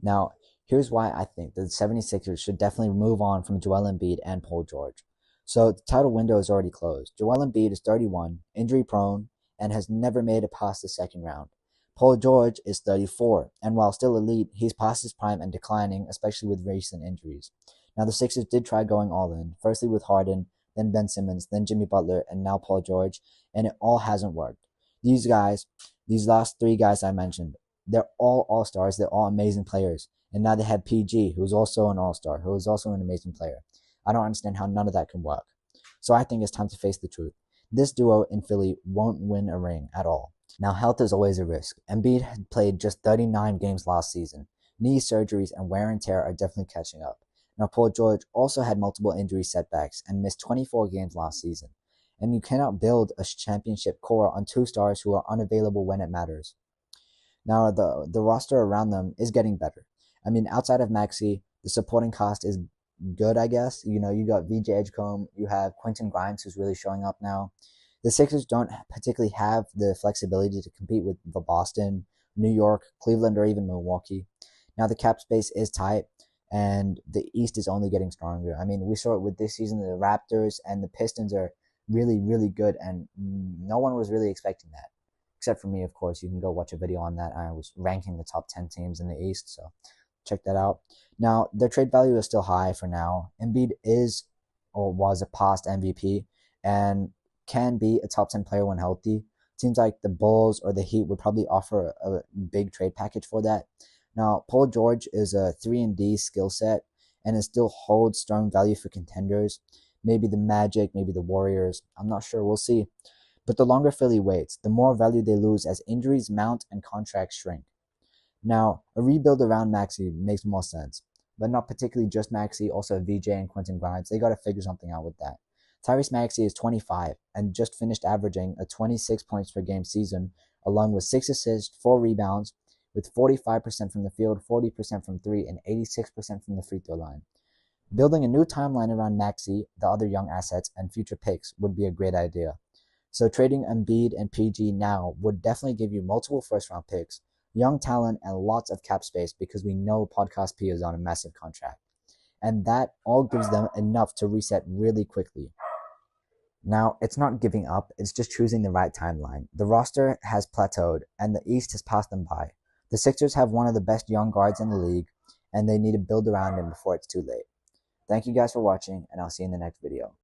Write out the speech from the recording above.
Now, here's why I think the 76ers should definitely move on from Joel Embiid and Paul George. So the title window is already closed. Joel Embiid is 31, injury prone, and has never made it past the second round. Paul George is 34, and while still elite, he's past his prime and declining, especially with recent injuries. Now, the Sixers did try going all in, firstly with Harden, then Ben Simmons, then Jimmy Butler, and now Paul George, and it all hasn't worked. These guys, these last three guys I mentioned, they're all all-stars, they're all amazing players. And now they have PG, who's also an all-star, who is also an amazing player. I don't understand how none of that can work. So I think it's time to face the truth. This duo in Philly won't win a ring at all. Now, health is always a risk. Embiid had played just 39 games last season. Knee surgeries and wear and tear are definitely catching up. Now, Paul George also had multiple injury setbacks and missed 24 games last season. And you cannot build a championship core on two stars who are unavailable when it matters. Now, the roster around them is getting better. I mean, outside of Maxey, the supporting cast is good, I guess. You know, you got VJ Edgecombe, you have Quentin Grimes, who's really showing up now. The Sixers don't particularly have the flexibility to compete with the Boston, New York, Cleveland, or even Milwaukee. Now, the cap space is tight, and the East is only getting stronger. I mean, we saw it with this season. The Raptors and the Pistons are really, really good, and no one was really expecting that except for me, of course. You can go watch a video on that. I was ranking the top 10 teams in the East, so check that out. Now, their trade value is still high for now. Embiid is or was a past MVP and can be a top 10 player when healthy. Seems like the Bulls or the Heat would probably offer a big trade package for that. Now, Paul George is a 3-and-D skill set and it still holds strong value for contenders. Maybe the Magic, maybe the Warriors. I'm not sure. We'll see. But the longer Philly waits, the more value they lose as injuries mount and contracts shrink. Now, a rebuild around Maxey makes more sense, but not particularly just Maxey, also VJ and Quentin Grimes. They got to figure something out with that. Tyrese Maxey is 25 and just finished averaging a 26 points per game season, along with 6 assists, 4 rebounds, with 45% from the field, 40% from 3, and 86% from the free throw line. Building a new timeline around Maxey, the other young assets, and future picks would be a great idea. So trading Embiid and PG now would definitely give you multiple first-round picks, young talent, and lots of cap space because we know Podcast P is on a massive contract. And that all gives them enough to reset really quickly. Now, it's not giving up, it's just choosing the right timeline. The roster has plateaued, and the East has passed them by. The Sixers have one of the best young guards in the league, and they need to build around him before it's too late. Thank you guys for watching, and I'll see you in the next video.